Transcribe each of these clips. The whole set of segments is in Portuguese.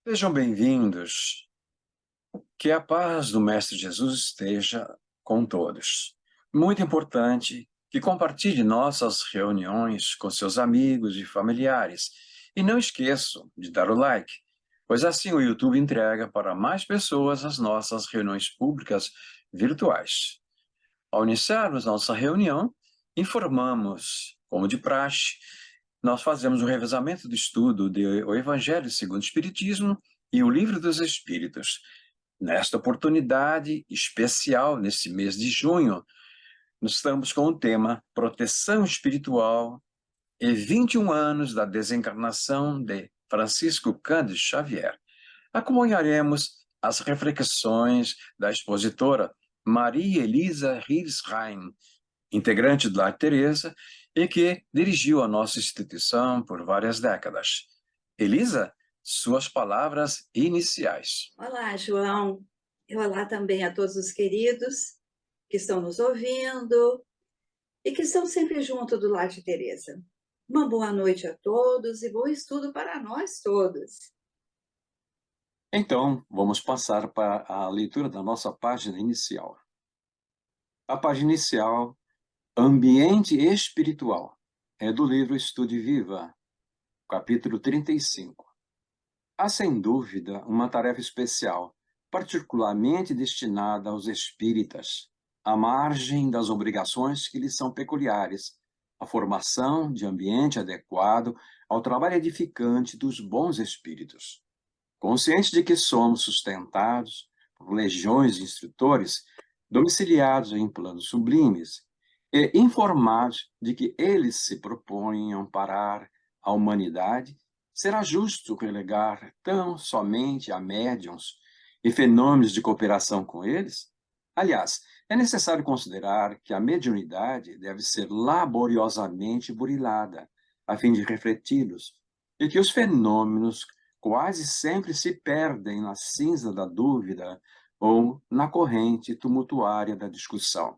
Sejam bem-vindos. Que a paz do Mestre Jesus esteja com todos. Muito importante que compartilhe nossas reuniões com seus amigos e familiares. E não esqueçam de dar o like, pois assim o YouTube entrega para mais pessoas as nossas reuniões públicas virtuais. Ao iniciarmos nossa reunião, informamos, como de praxe, nós fazemos o revezamento do estudo do Evangelho segundo o Espiritismo e o Livro dos Espíritos. Nesta oportunidade especial, nesse mês de junho, nós estamos com o tema Proteção Espiritual e 21 anos da desencarnação de Francisco Cândido Xavier. Acompanharemos as reflexões da expositora Maria Elisa Hilsheim, integrante do Lar Teresa, e que dirigiu a nossa instituição por várias décadas. Elisa, suas palavras iniciais. Olá, João. E olá também a todos os queridos que estão nos ouvindo e que estão sempre junto do Lar de Teresa. Uma boa noite a todos e bom estudo para nós todos. Então, vamos passar para a leitura da nossa página inicial. A página inicial, Ambiente Espiritual, é do livro Estude Viva, capítulo 35. Há, sem dúvida, uma tarefa especial, particularmente destinada aos espíritas, à margem das obrigações que lhes são peculiares, a formação de ambiente adequado ao trabalho edificante dos bons espíritos. Conscientes de que somos sustentados por legiões de instrutores, domiciliados em planos sublimes, e informados de que eles se propõem a amparar a humanidade, será justo relegar tão somente a médiuns e fenômenos de cooperação com eles? Aliás, é necessário considerar que a mediunidade deve ser laboriosamente burilada, a fim de refleti-los, e que os fenômenos quase sempre se perdem na cinza da dúvida ou na corrente tumultuária da discussão.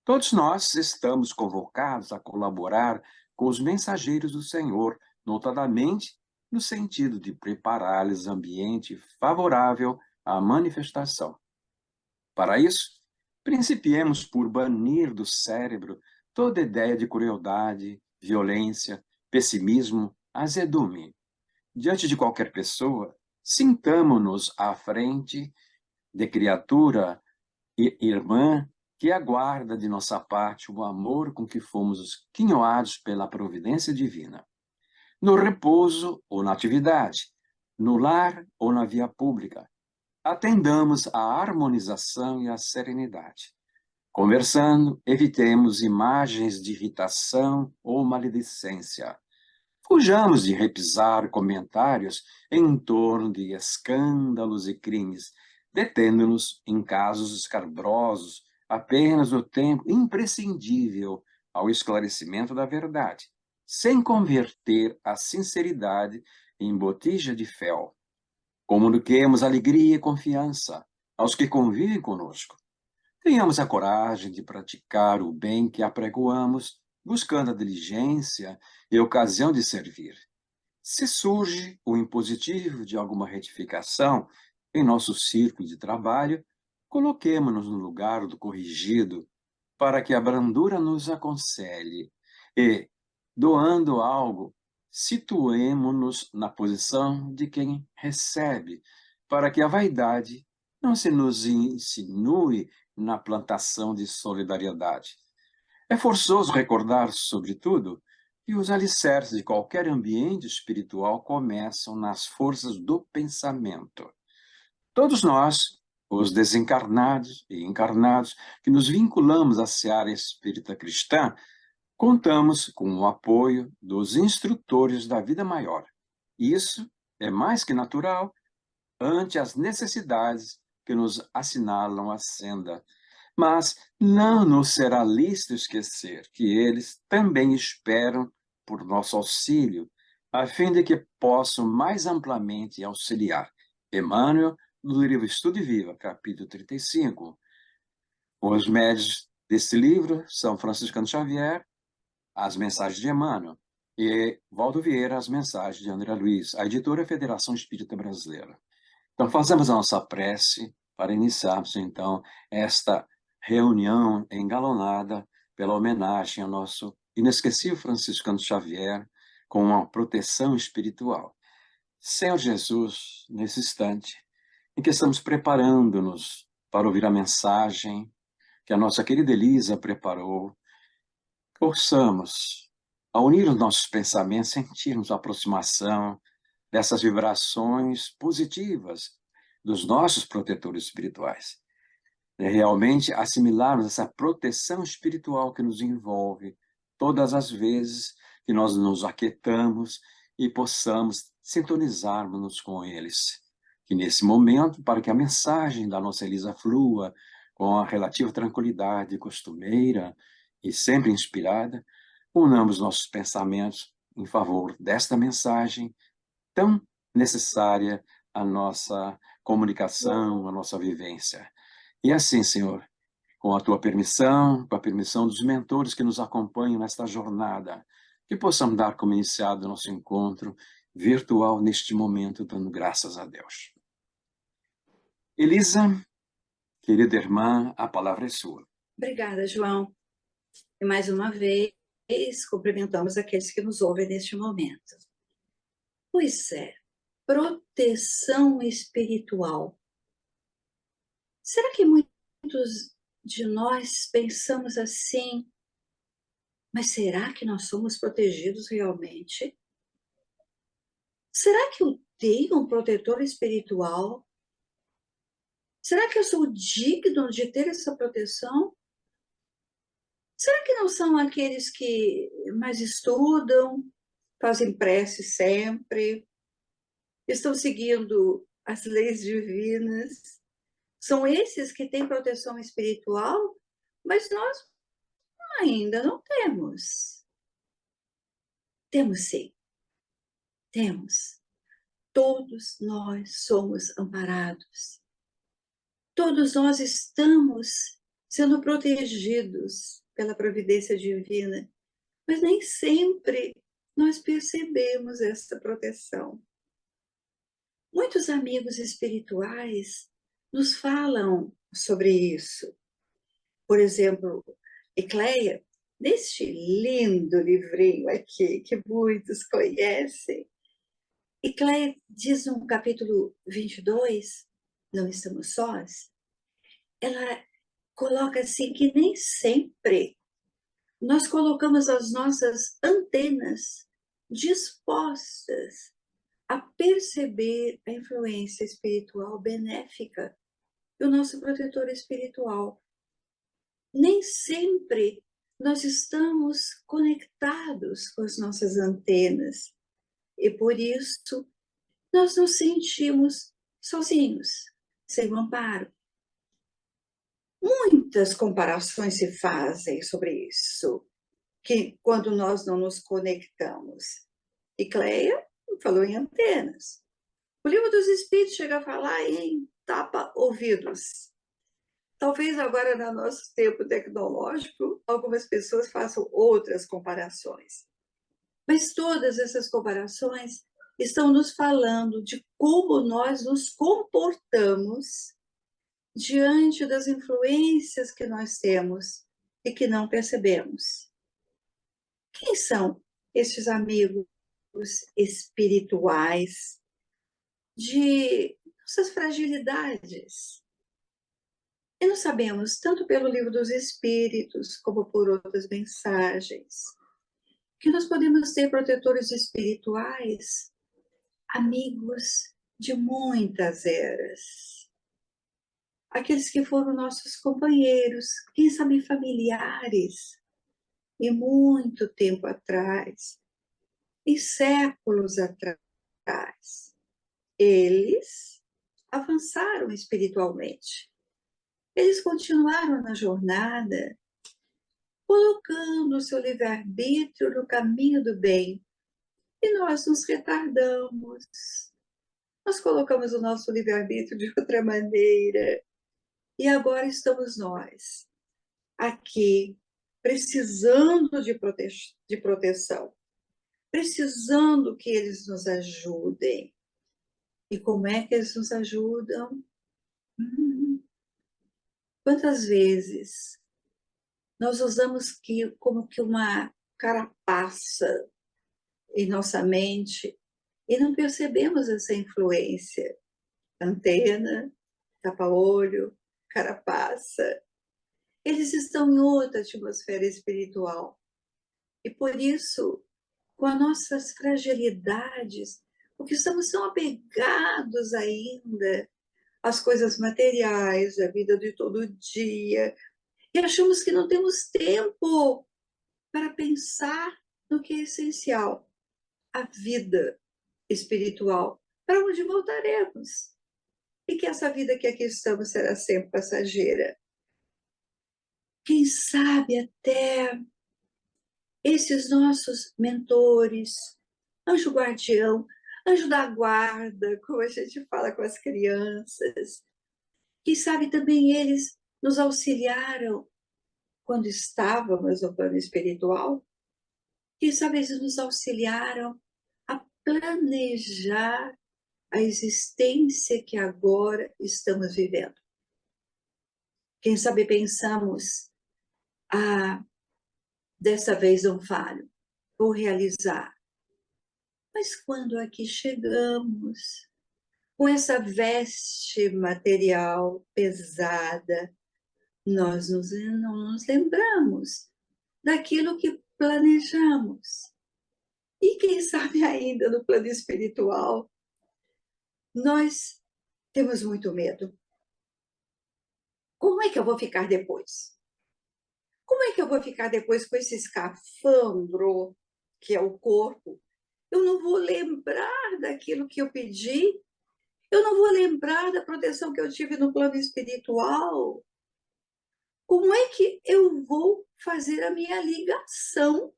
Todos nós estamos convocados a colaborar com os mensageiros do Senhor, notadamente no sentido de preparar-lhes ambiente favorável à manifestação. Para isso, principiemos por banir do cérebro toda ideia de crueldade, violência, pessimismo, azedume. Diante de qualquer pessoa, sintamo-nos à frente de criatura e irmã que aguarda de nossa parte o amor com que fomos quinhoados pela providência divina. No repouso ou na atividade, no lar ou na via pública, atendamos à harmonização e à serenidade. Conversando, evitemos imagens de irritação ou maledicência. Fujamos de repisar comentários em torno de escândalos e crimes, detendo-nos em casos escabrosos apenas o tempo imprescindível ao esclarecimento da verdade, sem converter a sinceridade em botija de fel. Comuniquemos alegria e confiança aos que convivem conosco. Tenhamos a coragem de praticar o bem que apregoamos, buscando a diligência e a ocasião de servir. Se surge o impositivo de alguma retificação em nosso círculo de trabalho, coloquemo-nos no lugar do corrigido, para que a brandura nos aconselhe e, doando algo, situemo-nos na posição de quem recebe, para que a vaidade não se nos insinue na plantação de solidariedade. É forçoso recordar, sobretudo, que os alicerces de qualquer ambiente espiritual começam nas forças do pensamento. Todos nós, os desencarnados e encarnados, que nos vinculamos à seara espírita cristã, contamos com o apoio dos instrutores da vida maior. Isso é mais que natural ante as necessidades que nos assinalam a senda. Mas não nos será lícito esquecer que eles também esperam por nosso auxílio, a fim de que possam mais amplamente auxiliar. Emmanuel, no livro Estude Viva, capítulo 35. Os médios desse livro são Francisco Cândido Xavier, as mensagens de Emmanuel. E Valdo Vieira, as mensagens de André Luiz, a editora Federação Espírita Brasileira. Então, fazemos a nossa prece para iniciarmos, então, esta reunião engalonada pela homenagem ao nosso inesquecível Franciscano Xavier, com uma proteção espiritual. Senhor Jesus, nesse instante em que estamos preparando-nos para ouvir a mensagem que a nossa querida Elisa preparou, possamos, ao unir os nossos pensamentos, sentirmos a aproximação dessas vibrações positivas dos nossos protetores espirituais. É realmente assimilarmos essa proteção espiritual que nos envolve todas as vezes que nós nos aquietamos e possamos sintonizarmos com eles. Que nesse momento, para que a mensagem da nossa Elisa flua com a relativa tranquilidade costumeira e sempre inspirada, unamos nossos pensamentos em favor desta mensagem tão necessária à nossa comunicação, à nossa vivência. E assim, Senhor, com a tua permissão, com a permissão dos mentores que nos acompanham nesta jornada, que possamos dar como iniciado o nosso encontro virtual neste momento, dando graças a Deus. Elisa, querida irmã, a palavra é sua. Obrigada, João. E mais uma vez, cumprimentamos aqueles que nos ouvem neste momento. Pois é, proteção espiritual. Será que muitos de nós pensamos assim? Mas será que nós somos protegidos realmente? Será que eu tenho um protetor espiritual? Será que eu sou digno de ter essa proteção? Será que não são aqueles que mais estudam, fazem prece sempre, estão seguindo as leis divinas? São esses que têm proteção espiritual, mas nós ainda não temos. Temos sim, temos. Todos nós somos amparados. Todos nós estamos sendo protegidos pela providência divina, mas nem sempre nós percebemos essa proteção. Muitos amigos espirituais nos falam sobre isso. Por exemplo, Ecleia, neste lindo livrinho aqui, que muitos conhecem, Ecleia diz no capítulo 22, Não Estamos Sós, ela coloca assim que nem sempre nós colocamos as nossas antenas dispostas a perceber a influência espiritual benéfica do nosso protetor espiritual. Nem sempre nós estamos conectados com as nossas antenas e por isso nós nos sentimos sozinhos, sem amparo. Muitas comparações se fazem sobre isso, que quando nós não nos conectamos. E Cleia falou em antenas. O Livro dos Espíritos chega a falar em tapa-ouvidos. Talvez agora, no nosso tempo tecnológico, algumas pessoas façam outras comparações. Mas todas essas comparações estão nos falando de como nós nos comportamos diante das influências que nós temos e que não percebemos. Quem são estes amigos espirituais de nossas fragilidades? E nós sabemos, tanto pelo Livro dos Espíritos, como por outras mensagens, que nós podemos ter protetores espirituais, amigos de muitas eras. Aqueles que foram nossos companheiros, quem sabe familiares, e muito tempo atrás, e séculos atrás. Eles avançaram espiritualmente. Eles continuaram na jornada, colocando o seu livre-arbítrio no caminho do bem. E nós nos retardamos. Nós colocamos o nosso livre-arbítrio de outra maneira. E agora estamos nós, aqui, precisando de proteção, precisando que eles nos ajudem. E como é que eles nos ajudam? Quantas vezes nós usamos como que uma carapaça em nossa mente e não percebemos essa influência? Antena, tapa-olho, carapaça. Eles estão em outra atmosfera espiritual. E por isso, com as nossas fragilidades, porque estamos tão apegados ainda às coisas materiais, à vida de todo dia, e achamos que não temos tempo para pensar no que é essencial, a vida espiritual, para onde voltaremos. E que essa vida que aqui estamos será sempre passageira. Quem sabe até esses nossos mentores, anjo guardião, anjo da guarda, como a gente fala com as crianças, quem sabe também eles nos auxiliaram quando estávamos no plano espiritual, quem sabe eles nos auxiliaram a planejar a existência que agora estamos vivendo. Quem sabe pensamos, dessa vez não falho, vou realizar. Mas quando aqui chegamos, com essa veste material pesada, nós não nos lembramos daquilo que planejamos. E quem sabe ainda no plano espiritual, nós temos muito medo. Como é que eu vou ficar depois? Como é que eu vou ficar depois com esse escafandro, que é o corpo? Eu não vou lembrar daquilo que eu pedi, eu não vou lembrar da proteção que eu tive no plano espiritual. Como é que eu vou fazer a minha ligação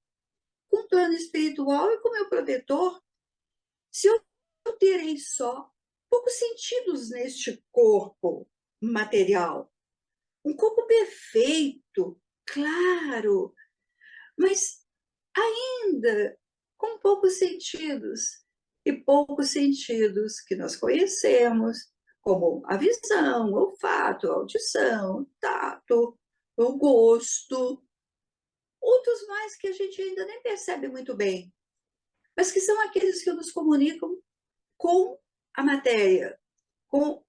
com o plano espiritual e com o meu protetor, se eu terei só poucos sentidos neste corpo material? Um corpo perfeito, claro, mas ainda com poucos sentidos. E poucos sentidos que nós conhecemos, como a visão, o olfato, a audição, o tato, o gosto, outros mais que a gente ainda nem percebe muito bem, mas que são aqueles que nos comunicam com a matéria, com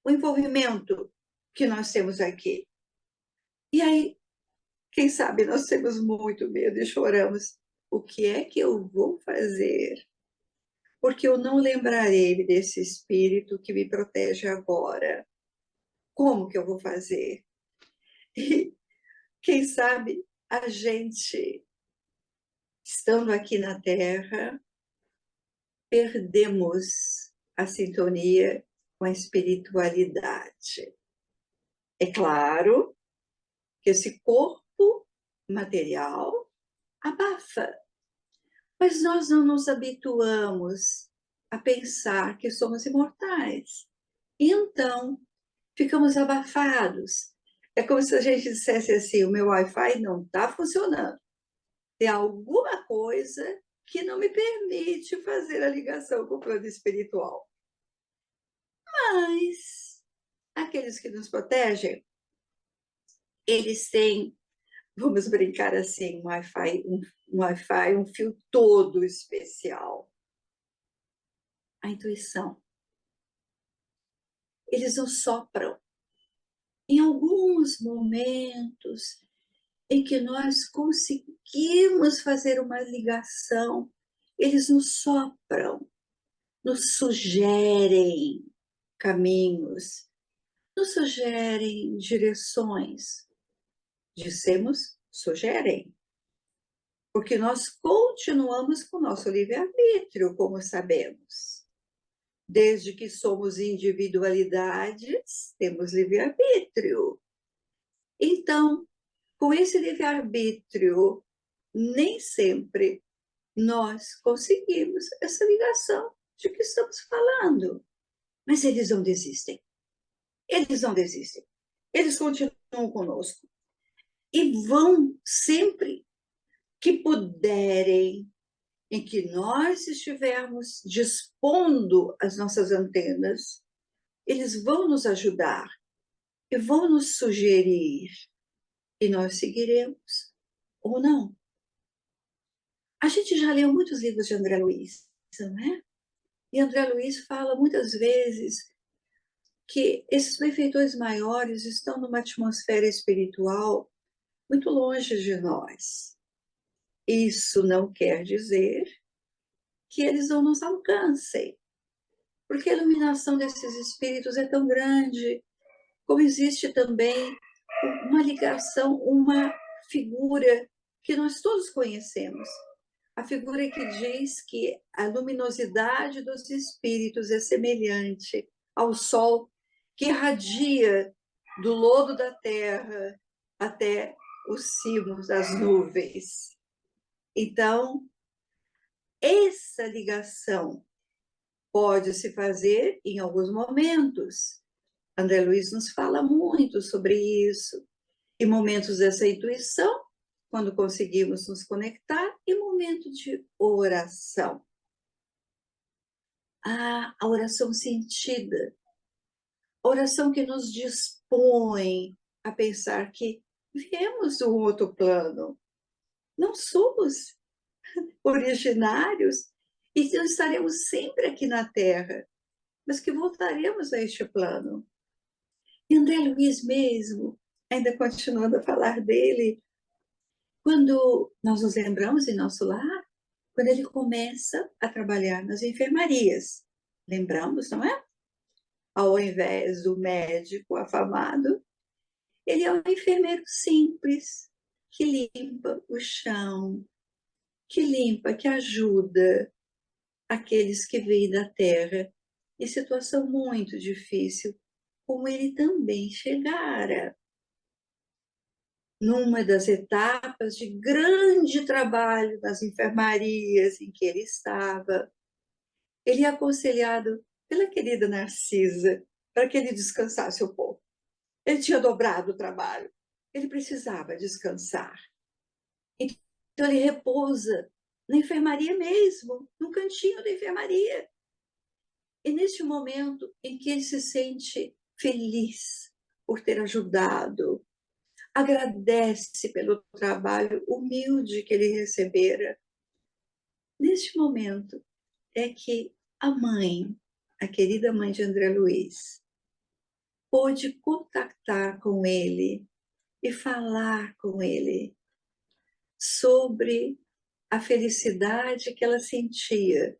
o envolvimento que nós temos aqui. E aí, quem sabe nós temos muito medo e choramos. O que é que eu vou fazer? Porque eu não lembrarei desse espírito que me protege agora. Como que eu vou fazer? E quem sabe a gente, estando aqui na Terra, perdemos a sintonia com a espiritualidade. É claro que esse corpo material abafa, mas nós não nos habituamos a pensar que somos imortais. E então, ficamos abafados. É como se a gente dissesse assim, o meu Wi-Fi não está funcionando. Tem alguma coisa que não me permite fazer a ligação com o plano espiritual. Mas aqueles que nos protegem, eles têm, vamos brincar assim, Wi-Fi, um fio todo especial. A intuição. Eles nos sopram. Em alguns momentos em que nós conseguimos fazer uma ligação, eles nos sopram, nos sugerem caminhos, nos sugerem direções. Dissemos sugerem, porque nós continuamos com o nosso livre-arbítrio, como sabemos. Desde que somos individualidades, temos livre-arbítrio. Então, com esse livre-arbítrio, nem sempre nós conseguimos essa ligação de que estamos falando. Mas eles não desistem. Eles não desistem. Eles continuam conosco. E vão sempre que puderem em que nós estivermos dispondo as nossas antenas, eles vão nos ajudar e vão nos sugerir, e nós seguiremos ou não. A gente já leu muitos livros de André Luiz, não é? E André Luiz fala muitas vezes que esses benfeitores maiores estão numa atmosfera espiritual muito longe de nós. Isso não quer dizer que eles não nos alcancem, porque a iluminação desses espíritos é tão grande, como existe também uma ligação, uma figura que nós todos conhecemos. A figura que diz que a luminosidade dos espíritos é semelhante ao sol que irradia do lodo da terra até os cimos das nuvens. Então, essa ligação pode se fazer em alguns momentos. André Luiz nos fala muito sobre isso. Em momentos dessa intuição, quando conseguimos nos conectar, e momento de oração. A oração sentida, a oração que nos dispõe a pensar que viemos de um outro plano, não somos originários e não estaremos sempre aqui na Terra, mas que voltaremos a este plano. E André Luiz mesmo, ainda continuando a falar dele, quando nós nos lembramos em nosso lar, quando ele começa a trabalhar nas enfermarias. Lembramos, não é? Ao invés do médico afamado, ele é um enfermeiro simples, que limpa o chão, que limpa, que ajuda aqueles que vêm da terra em situação muito difícil, como ele também chegara. Numa das etapas de grande trabalho nas enfermarias em que ele estava, ele é aconselhado pela querida Narcisa para que ele descansasse um pouco. Ele tinha dobrado o trabalho, ele precisava descansar. Então ele repousa na enfermaria mesmo, no cantinho da enfermaria. E neste momento em que ele se sente feliz por ter ajudado, agradece pelo trabalho humilde que ele recebera, neste momento é que a mãe, a querida mãe de André Luiz, pôde contactar com ele e falar com ele sobre a felicidade que ela sentia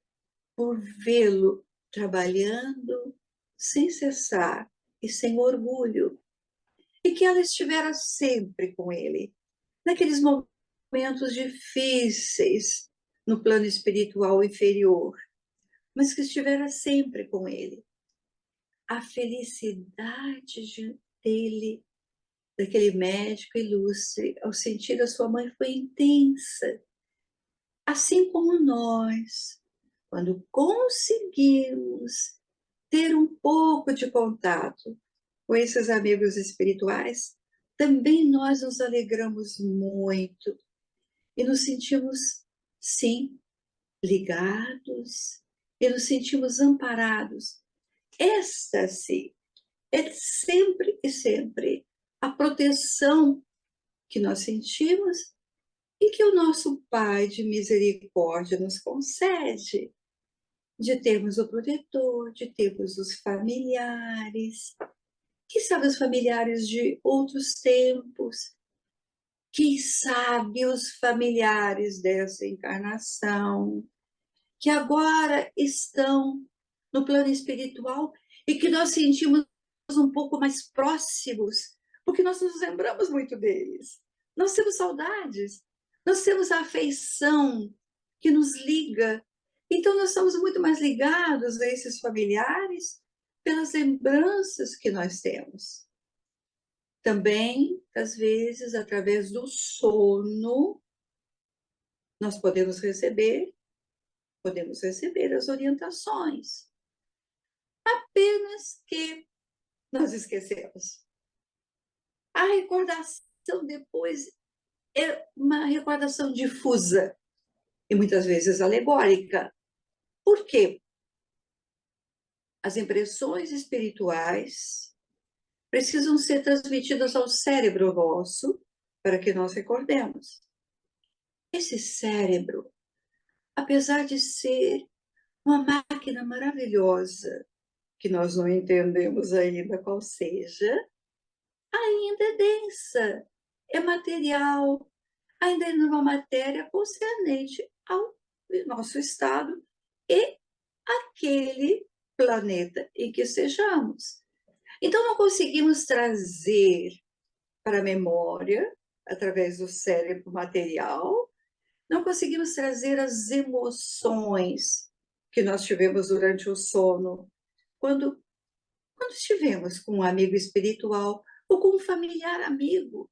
por vê-lo trabalhando sem cessar e sem orgulho, e que ela estivera sempre com ele, naqueles momentos difíceis no plano espiritual inferior, mas que estivera sempre com ele. A felicidade dele, daquele médico ilustre, ao sentir a sua mãe, foi intensa. Assim como nós, quando conseguimos ter um pouco de contato com esses amigos espirituais, também nós nos alegramos muito e nos sentimos, sim, ligados e nos sentimos amparados. Esta, sim, é sempre e sempre a proteção que nós sentimos e que o nosso Pai de misericórdia nos concede, de termos o protetor, de termos os familiares, quem sabe os familiares de outros tempos, quem sabe os familiares dessa encarnação, que agora estão no plano espiritual e que nós sentimos um pouco mais próximos, porque nós nos lembramos muito deles. Nós temos saudades, nós temos a afeição que nos liga. Então, nós estamos muito mais ligados a esses familiares pelas lembranças que nós temos. Também, às vezes, através do sono, nós podemos receber as orientações. Apenas que nós esquecemos. A recordação depois é uma recordação difusa. e muitas vezes alegórica. Por quê? As impressões espirituais precisam ser transmitidas ao cérebro nosso para que nós recordemos. Esse cérebro, apesar de ser uma máquina maravilhosa, que nós não entendemos ainda qual seja, ainda é densa, é material, ainda é uma matéria concernente ao nosso estado e aquele planeta em que estejamos. Então, não conseguimos trazer para a memória, através do cérebro material, não conseguimos trazer as emoções que nós tivemos durante o sono, quando, quando estivemos com um amigo espiritual ou com um familiar amigo,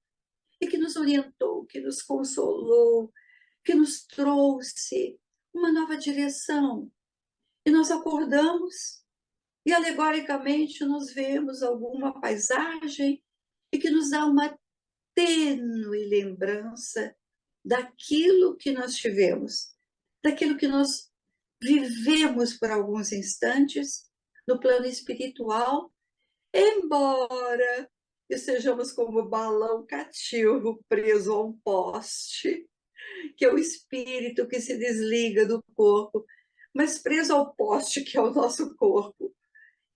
e que nos orientou, que nos consolou, que nos trouxe uma nova direção. E nós acordamos e, alegoricamente, nos vemos alguma paisagem e que nos dá uma tênue lembrança daquilo que nós tivemos, daquilo que nós vivemos por alguns instantes no plano espiritual, embora estejamos como balão cativo preso a um poste, que é o espírito que se desliga do corpo, mas preso ao poste que é o nosso corpo.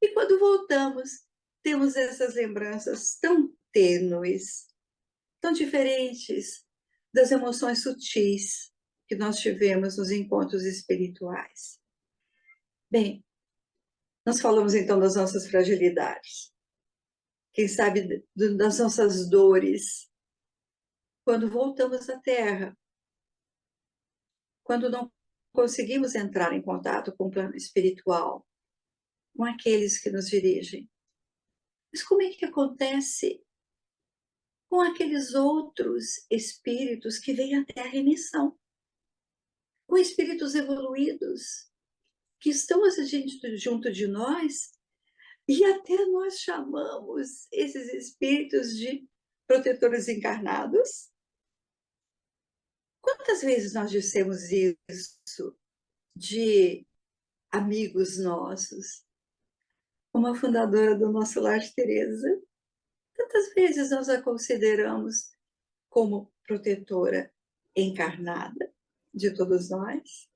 E quando voltamos, temos essas lembranças tão tênues, tão diferentes das emoções sutis que nós tivemos nos encontros espirituais. Bem, nós falamos então das nossas fragilidades, quem sabe das nossas dores, quando voltamos à Terra, quando não conseguimos entrar em contato com o plano espiritual, com aqueles que nos dirigem. Mas como é que acontece com aqueles outros espíritos que vêm à Terra em missão? Com espíritos evoluídos, que estão junto de nós, e até nós chamamos esses espíritos de protetores encarnados. Quantas vezes nós dissemos isso de amigos nossos, como a fundadora do nosso Lar de Teresa? Quantas vezes nós a consideramos como protetora encarnada de todos nós?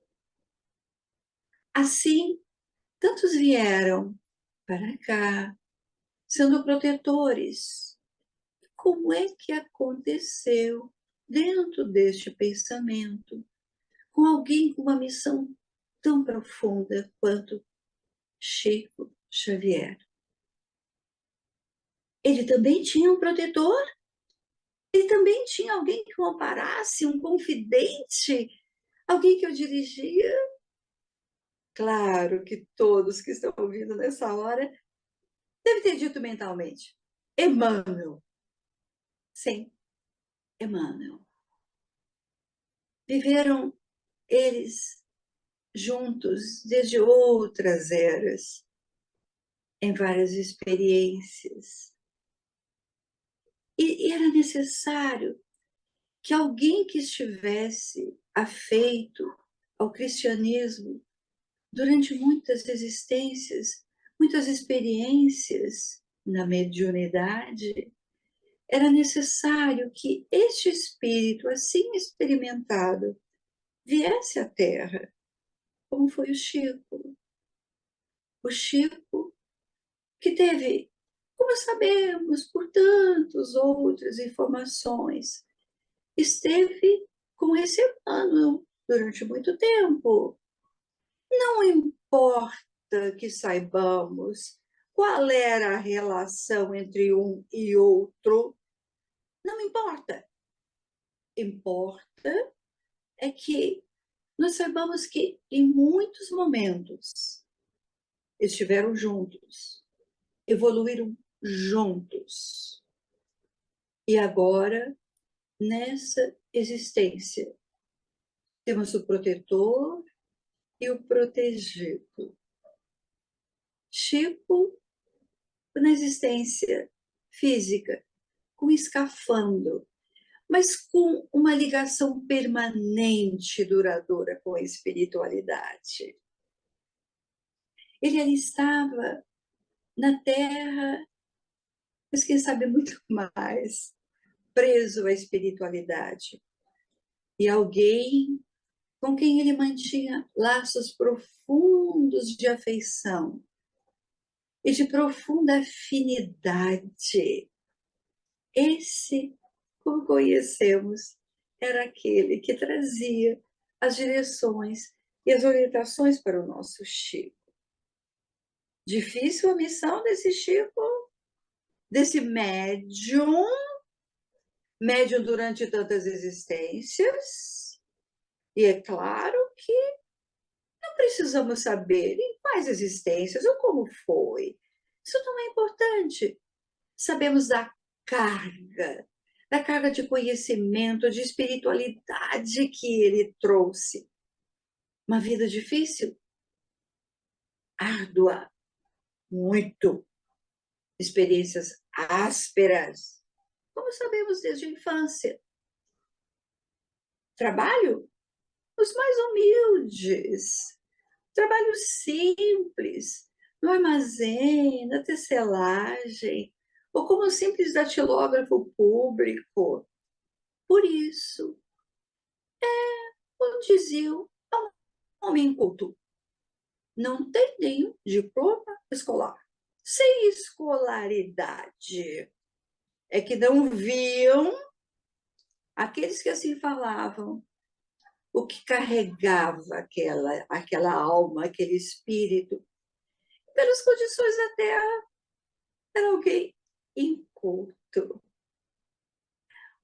Assim, tantos vieram para cá, sendo protetores. Como é que aconteceu dentro deste pensamento, com alguém com uma missão tão profunda quanto Chico Xavier? Ele também tinha um protetor? Ele também tinha alguém que o amparasse, um confidente, alguém que o dirigia? Claro que todos que estão ouvindo nessa hora devem ter dito mentalmente: Emmanuel. Sim, Emmanuel. Viveram eles juntos desde outras eras, em várias experiências. E era necessário que alguém que estivesse afeito ao cristianismo durante muitas existências, muitas experiências na mediunidade, era necessário que este espírito, assim experimentado, viesse à Terra, como foi o Chico. O Chico, que teve, como sabemos, por tantas outras informações, esteve com esse Emmanuel durante muito tempo. Não importa que saibamos qual era a relação entre um e outro, não importa. Importa é que nós saibamos que em muitos momentos estiveram juntos, evoluíram juntos. E agora, nessa existência, temos o protetor e o protegido. Chico, na existência física, com escafandro, mas com uma ligação permanente e duradoura com a espiritualidade. Ele ali estava na Terra, mas quem sabe muito mais, preso à espiritualidade. E alguém com quem ele mantinha laços profundos de afeição e de profunda afinidade. Esse, como conhecemos, era aquele que trazia as direções e as orientações para o nosso Chico. Difícil a missão desse Chico, desse médium durante tantas existências. E é claro que não precisamos saber em quais existências ou como foi. Isso não é importante. Sabemos da carga de conhecimento, de espiritualidade que ele trouxe. Uma vida difícil, árdua, muito. Experiências ásperas, como sabemos desde a infância. Trabalho? Os mais humildes. Trabalho simples, no armazém, na tecelagem, ou como simples datilógrafo público. Por isso, o diziam, é um homem culto. Não tem nenhum diploma escolar. Sem escolaridade. É que não viam aqueles que assim falavam, o que carregava aquela alma, aquele espírito. Pelas condições da Terra, era alguém inculto.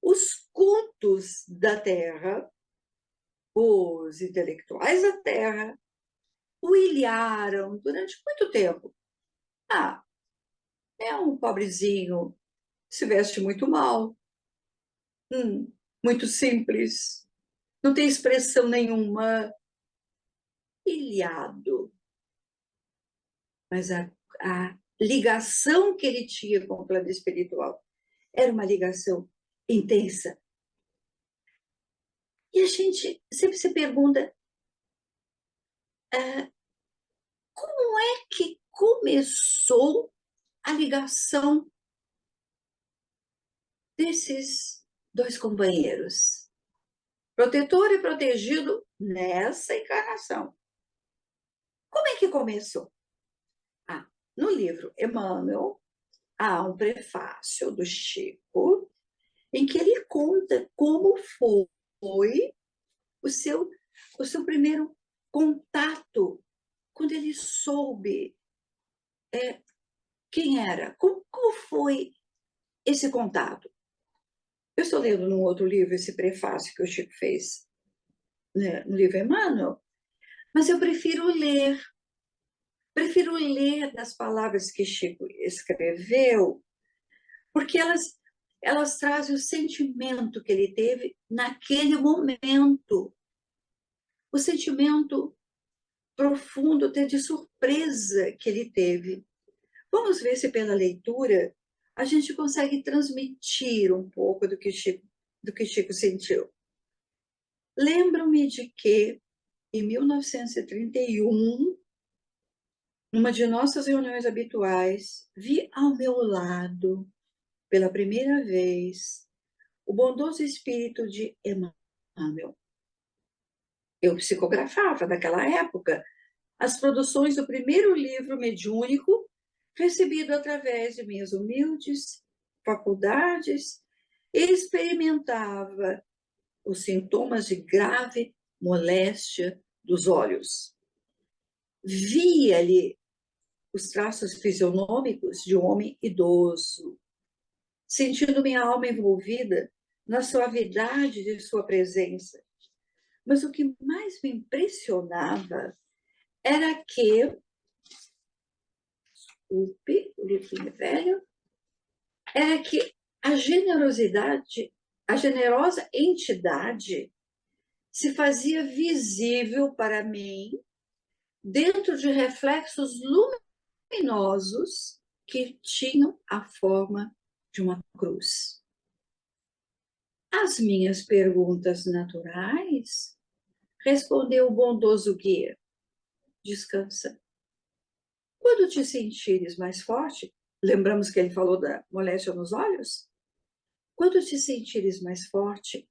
Os cultos da Terra, os intelectuais da Terra, o ilharam durante muito tempo. Ah, é um pobrezinho, se veste muito mal, muito simples, não tem expressão nenhuma, ilhado. Mas a ligação que ele tinha com o plano espiritual era uma ligação intensa. E a gente sempre se pergunta, como é que começou a ligação desses dois companheiros? Protetor e protegido nessa encarnação. Como é que começou? No livro Emmanuel, há um prefácio do Chico, em que ele conta como foi o seu primeiro contato, quando ele soube quem era, como foi esse contato. Eu estou lendo num outro livro esse prefácio que o Chico fez, né, no livro Emmanuel, mas eu prefiro ler das palavras que Chico escreveu, porque elas trazem o sentimento que ele teve naquele momento, o sentimento profundo, até de surpresa que ele teve. Vamos ver se pela leitura a gente consegue transmitir um pouco do que Chico sentiu. Lembro-me de que, em 1931, numa de nossas reuniões habituais, vi ao meu lado, pela primeira vez, o bondoso espírito de Emmanuel. Eu psicografava, naquela época, as produções do primeiro livro mediúnico, recebido através de minhas humildes faculdades, e experimentava os sintomas de grave moléstia dos olhos. Via-lhe os traços fisionômicos de um homem idoso, sentindo minha alma envolvida na suavidade de sua presença. Mas o que mais me impressionava era que, o livrinho velho, era que a generosidade, a generosa entidade se fazia visível para mim dentro de reflexos luminosos que tinham a forma de uma cruz. Às minhas perguntas naturais, respondeu o bondoso guia. Descansa. Quando te sentires mais forte, lembramos que ele falou da moléstia nos olhos? Quando te sentires mais forte,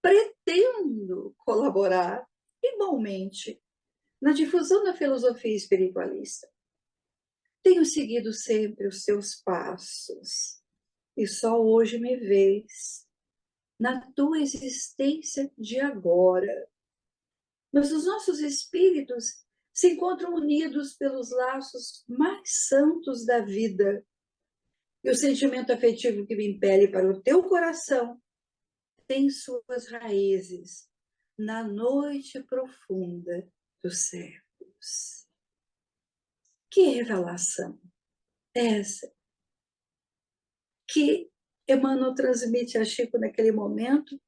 pretendo colaborar igualmente na difusão da filosofia espiritualista. Tenho seguido sempre os seus passos e só hoje me vês na tua existência de agora. Mas os nossos espíritos se encontram unidos pelos laços mais santos da vida. E o sentimento afetivo que me impele para o teu coração tem suas raízes na noite profunda dos séculos. Que revelação essa que Emmanuel transmite a Chico naquele momento,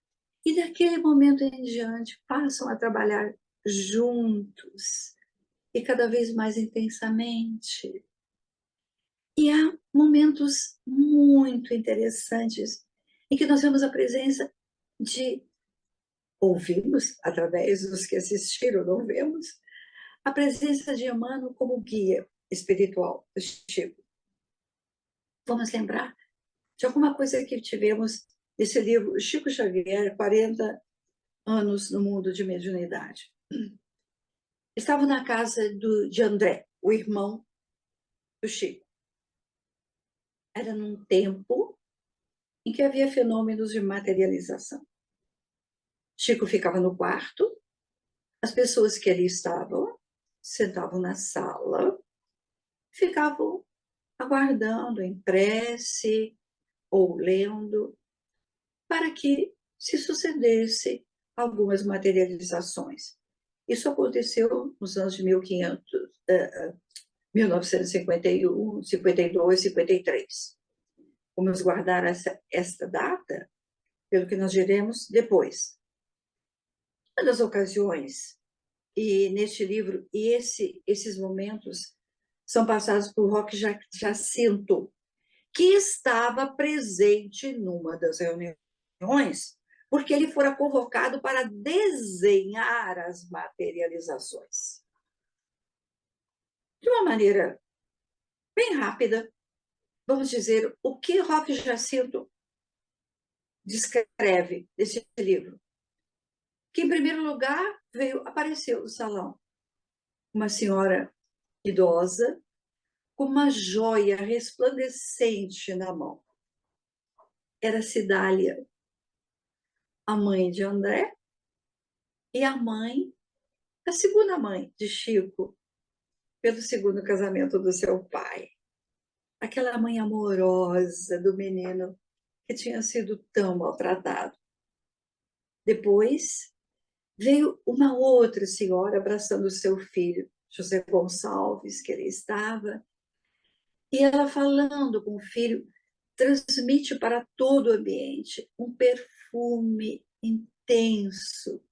e daquele momento em diante passam a trabalhar juntos e cada vez mais intensamente. E há momentos muito interessantes em que nós vemos a presença de, ouvimos, através dos que assistiram, não vemos, a presença de Emmanuel como guia espiritual do Chico. Vamos lembrar de alguma coisa que tivemos nesse livro, Chico Xavier, 40 anos no mundo de mediunidade. Estava na casa de André, o irmão do Chico. Era num tempo em que havia fenômenos de materialização. Chico ficava no quarto, as pessoas que ali estavam sentavam na sala, ficavam aguardando em prece ou lendo, para que se sucedesse algumas materializações. Isso aconteceu nos anos de 1951, 52, 53. Vamos guardar esta data, pelo que nós diremos depois. Uma das ocasiões, e neste livro, esses momentos são passados por Roque Jacinto, que estava presente numa das reuniões, porque ele fora convocado para desenhar as materializações. De uma maneira bem rápida, vamos dizer o que Roque Jacinto descreve nesse livro. Que, em primeiro lugar, apareceu no salão uma senhora idosa com uma joia resplandecente na mão. Era Cidália, a mãe de André e a segunda mãe de Chico, pelo segundo casamento do seu pai. Aquela mãe amorosa do menino que tinha sido tão maltratado. Depois veio uma outra senhora abraçando o seu filho, José Gonçalves, que ele estava, e ela falando com o filho, transmite para todo o ambiente um perfume intenso,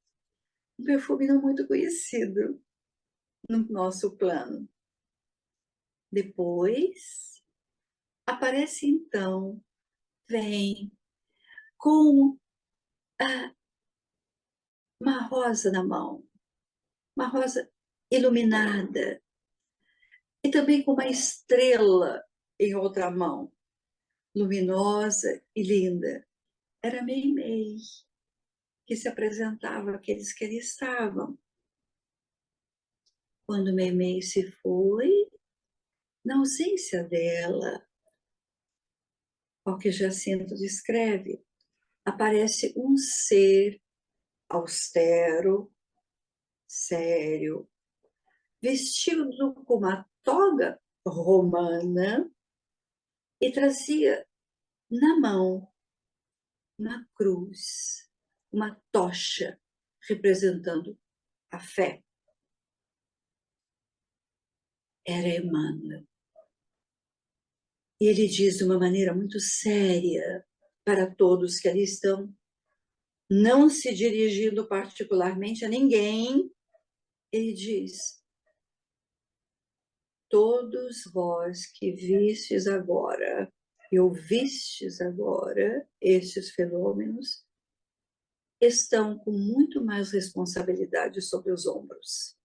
um perfume não muito conhecido no nosso plano. Depois, aparece então, vem com uma rosa na mão, uma rosa iluminada, e também com uma estrela em outra mão, luminosa e linda. Era Meimei, que se apresentava àqueles que ali estavam. Quando Meimei se foi, na ausência dela, ao que Jacinto descreve, aparece um ser austero, sério, vestido com uma toga romana e trazia na mão uma cruz, uma tocha representando a fé. Era Emmanuel. E ele diz de uma maneira muito séria para todos que ali estão, não se dirigindo particularmente a ninguém, ele diz: todos vós que vistes agora e ouvistes agora estes fenômenos, estão com muito mais responsabilidade sobre os ombros.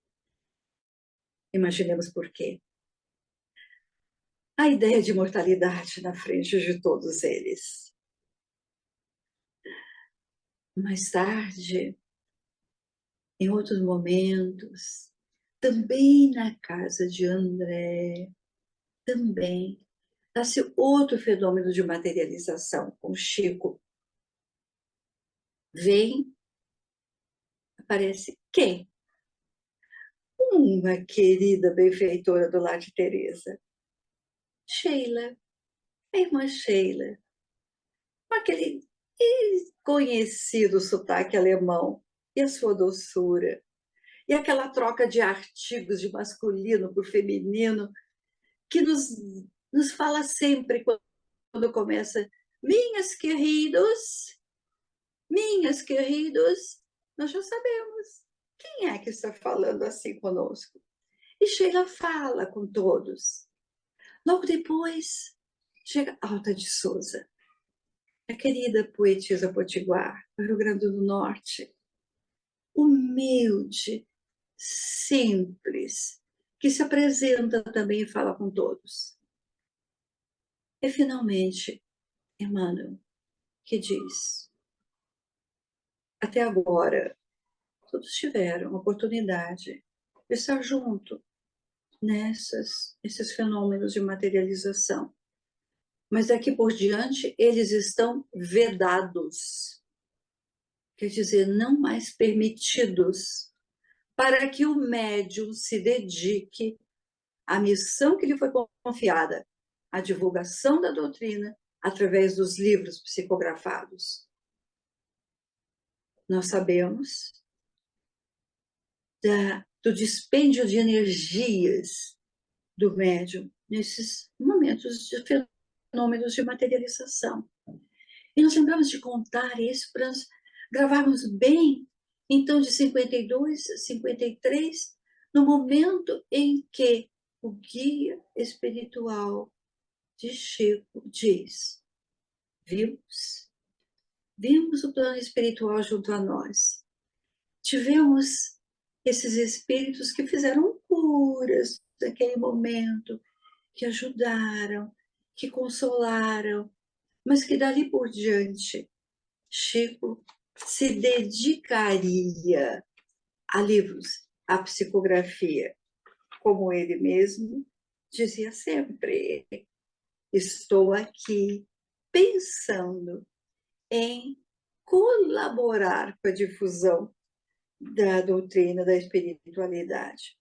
Imaginemos por quê. A ideia de imortalidade na frente de todos eles. Mais tarde, em outros momentos, também na casa de André, também nasce outro fenômeno de materialização com Chico. Vem, aparece quem? Uma querida benfeitora do lar de Teresa, Sheila, a irmã Sheila, com aquele conhecido sotaque alemão e a sua doçura, e aquela troca de artigos de masculino para o feminino, que nos fala sempre quando começa, minhas queridos, nós já sabemos quem é que está falando assim conosco. E Sheila fala com todos. Logo depois, chega Alta de Souza, a querida poetisa potiguar, do Rio Grande do Norte, humilde, simples, que se apresenta também e fala com todos. E, finalmente, Emmanuel, que diz, até agora, todos tiveram oportunidade de estar junto nesses fenômenos de materialização. Mas daqui por diante, eles estão vedados. Quer dizer, não mais permitidos, para que o médium se dedique à missão que lhe foi confiada, a divulgação da doutrina através dos livros psicografados. Nós sabemos do dispêndio de energias do médium nesses momentos de fenômenos de materialização. E nós lembramos de contar isso para nós gravarmos bem, então, de 52, 53, no momento em que o guia espiritual de Chico diz, vimos o plano espiritual junto a nós. Tivemos esses espíritos que fizeram curas naquele momento, que ajudaram, que consolaram, mas que dali por diante, Chico se dedicaria a livros, à psicografia, como ele mesmo dizia sempre. Estou aqui pensando em colaborar com a difusão da doutrina da espiritualidade.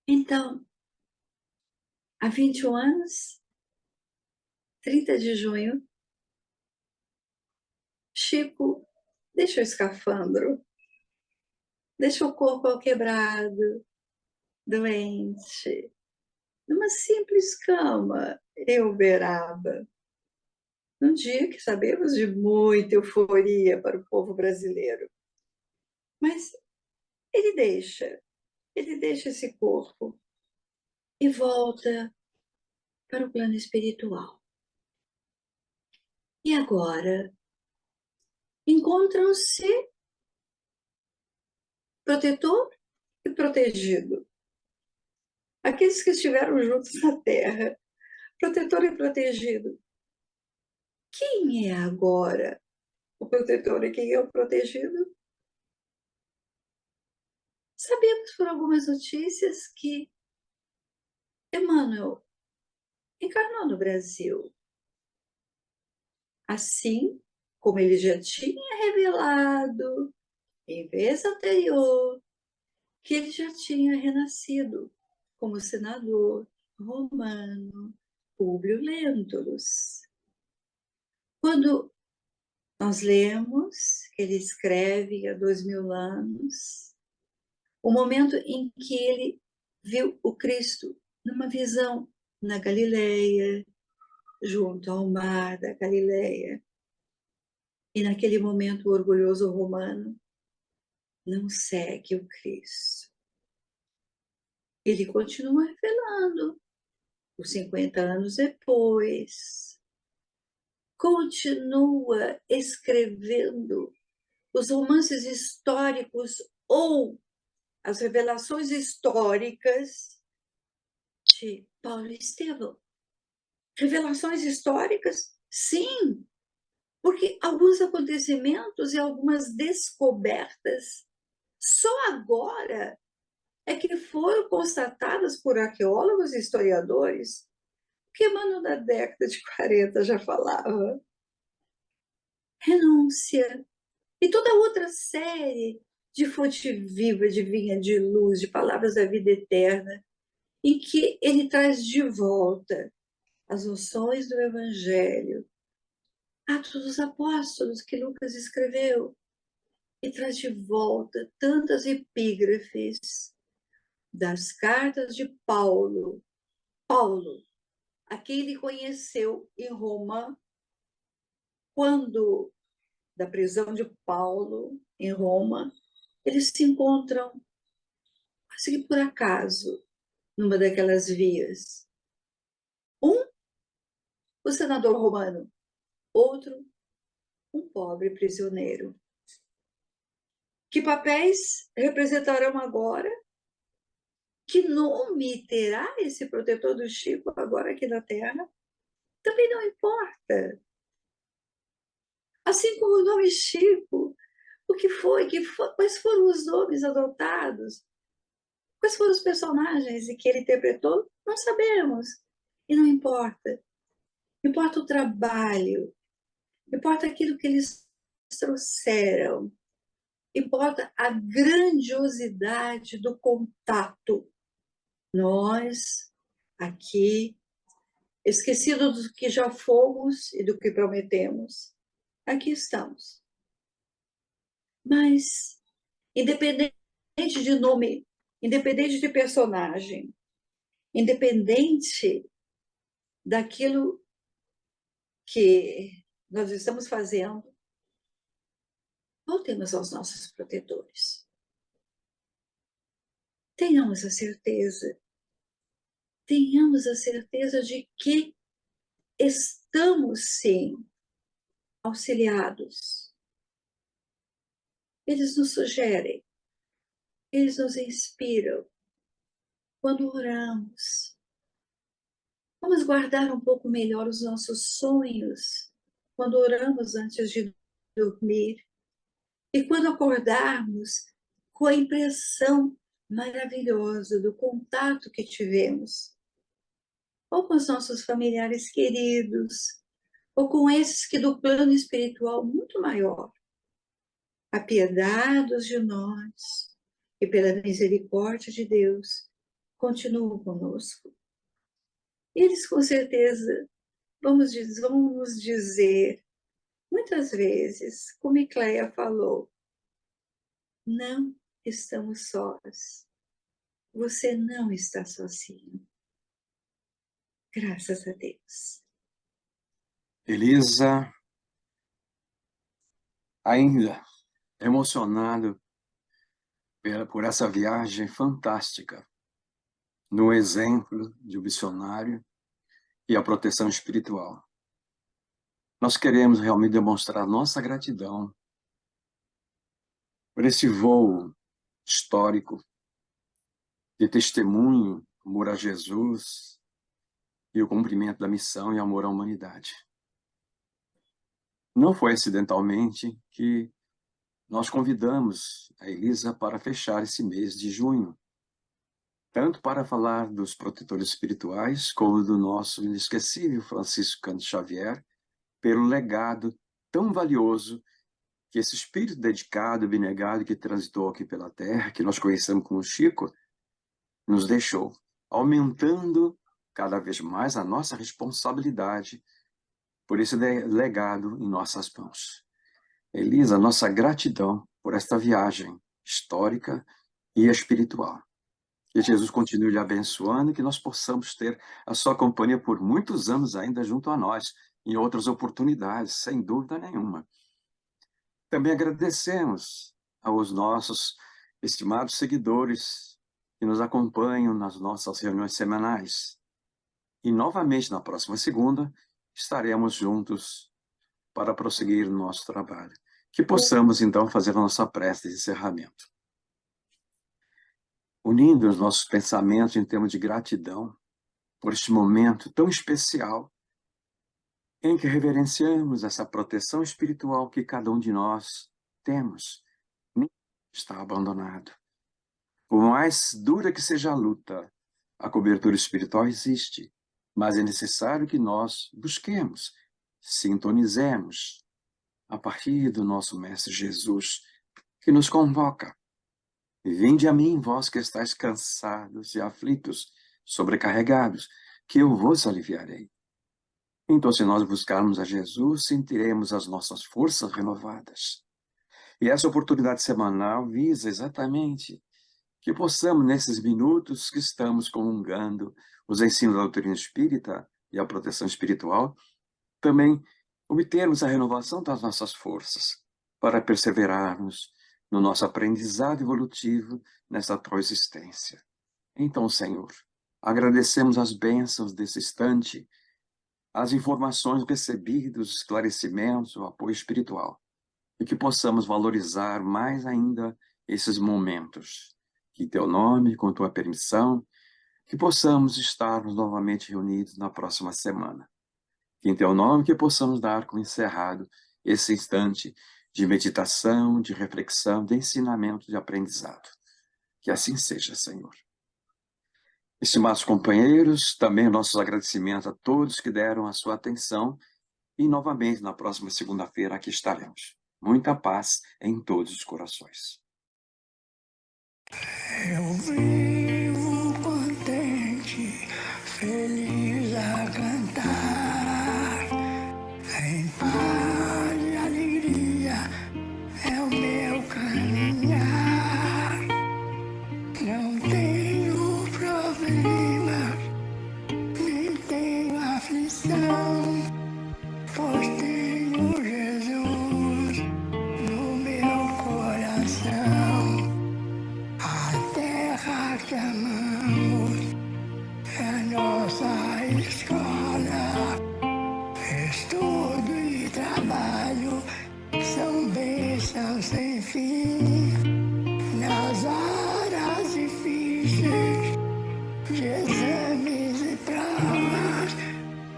Então, há 21 anos, 30 de junho, Chico deixou o escafandro, deixou o corpo quebrado, doente, numa simples cama em Uberaba, num dia que sabemos de muita euforia para o povo brasileiro. Mas ele deixa esse corpo e volta para o plano espiritual. E agora encontram-se protetor e protegido. Aqueles que estiveram juntos na Terra, protetor e protegido. Quem é agora o protetor e quem é o protegido? Sabemos por algumas notícias que Emmanuel encarnou no Brasil. Assim como ele já tinha revelado em vez anterior que ele já tinha renascido como senador romano Públio Lentulus. Quando nós lemos que ele escreve há 2000 anos, o momento em que ele viu o Cristo numa visão na Galileia, junto ao mar da Galileia. E naquele momento o orgulhoso romano não segue o Cristo. Ele continua revelando, os 50 anos depois, continua escrevendo os romances históricos ou as revelações históricas de Paulo Estevão. Revelações históricas? Sim, porque alguns acontecimentos e algumas descobertas só agora é que foram constatadas por arqueólogos e historiadores, que Emmanuel na década de 40 já falava. Renúncia. E toda outra série de fonte viva, de vinha de luz, de palavras da vida eterna, em que ele traz de volta as noções do Evangelho, Atos dos Apóstolos, que Lucas escreveu, e traz de volta tantas epígrafes das cartas de Paulo. Paulo, a quem ele conheceu em Roma, quando, da prisão de Paulo em Roma, eles se encontram, quase que por acaso, numa daquelas vias. Um, o senador romano, outro, um pobre prisioneiro. Que papéis representarão agora? Que nome terá esse protetor do Chico agora aqui na Terra? Também não importa. Assim como o nome Chico, o que foi, quais foram os nomes adotados? Quais foram os personagens que ele interpretou? Não sabemos. E não importa. Importa o trabalho, importa aquilo que eles trouxeram, importa a grandiosidade do contato. Nós, aqui, esquecidos do que já fomos e do que prometemos, aqui estamos. Mas, independente de nome, independente de personagem, independente daquilo que nós estamos fazendo, voltemos aos nossos protetores. Tenhamos a certeza de que estamos, sim, auxiliados. Eles nos sugerem, eles nos inspiram quando oramos. Vamos guardar um pouco melhor os nossos sonhos quando oramos antes de dormir. E quando acordarmos, com a impressão maravilhosa do contato que tivemos, ou com os nossos familiares queridos, ou com esses que do plano espiritual muito maior, apiedados de nós e pela misericórdia de Deus, continuam conosco. Eles com certeza vão nos dizer, muitas vezes, como Ecleia falou, não estamos sós. Você não está sozinho. Graças a Deus. Elisa, ainda emocionado por essa viagem fantástica, no exemplo de um missionário e a proteção espiritual. Nós queremos realmente demonstrar nossa gratidão por esse voo histórico de testemunho, amor a Jesus e o cumprimento da missão e amor à humanidade. Não foi acidentalmente que nós convidamos a Elisa para fechar esse mês de junho, tanto para falar dos protetores espirituais, como do nosso inesquecível Francisco Cândido Xavier, pelo legado tão valioso que esse espírito dedicado, abnegado, que transitou aqui pela Terra, que nós conhecemos como Chico, nos deixou, aumentando cada vez mais a nossa responsabilidade por esse legado em nossas mãos. Elisa, nossa gratidão por esta viagem histórica e espiritual. Que Jesus continue lhe abençoando e que nós possamos ter a sua companhia por muitos anos ainda junto a nós, em outras oportunidades, sem dúvida nenhuma. Também agradecemos aos nossos estimados seguidores que nos acompanham nas nossas reuniões semanais. E novamente, na próxima segunda, estaremos juntos para prosseguir no nosso trabalho. Que possamos, então, fazer a nossa prece de encerramento. Unindo os nossos pensamentos em termos de gratidão por este momento tão especial em que reverenciamos essa proteção espiritual que cada um de nós temos. Ninguém está abandonado. Por mais dura que seja a luta, a cobertura espiritual existe, mas é necessário que nós busquemos, sintonizemos a partir do nosso Mestre Jesus, que nos convoca. Vinde a mim, vós que estáis cansados e aflitos, sobrecarregados, que eu vos aliviarei. Então, se nós buscarmos a Jesus, sentiremos as nossas forças renovadas. E essa oportunidade semanal visa exatamente que possamos, nesses minutos que estamos comungando os ensinos da doutrina espírita e a proteção espiritual, também obtermos a renovação das nossas forças para perseverarmos no nosso aprendizado evolutivo nessa atual existência. Então, Senhor, agradecemos as bênçãos desse instante, as informações recebidas, os esclarecimentos, o apoio espiritual, e que possamos valorizar mais ainda esses momentos. Que em teu nome, com tua permissão, que possamos estarmos novamente reunidos na próxima semana. Que em teu nome que possamos dar como encerrado esse instante de meditação, de reflexão, de ensinamento, de aprendizado. Que assim seja, Senhor. Estimados companheiros, também nossos agradecimentos a todos que deram a sua atenção e novamente na próxima segunda-feira aqui estaremos. Muita paz em todos os corações. Eu vivo contente, feliz a cantar, em paz e alegria é o meu caminhar. Não tenho problemas, nem tenho aflição, pois tenho Jesus no meu coração. A terra que amamos é a nossa escola. Estudo e trabalho são bênçãos sem fim. Nas horas difíceis de exames e provas,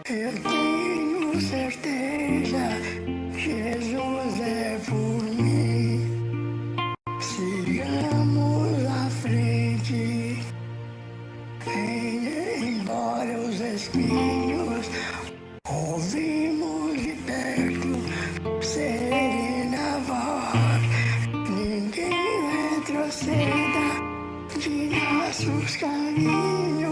eu tenho certeza, Jesus é por mim. Sigamos à frente, embora os espinhos ouvimos de perto serena voz. Ninguém retroceda de nossos caminhos.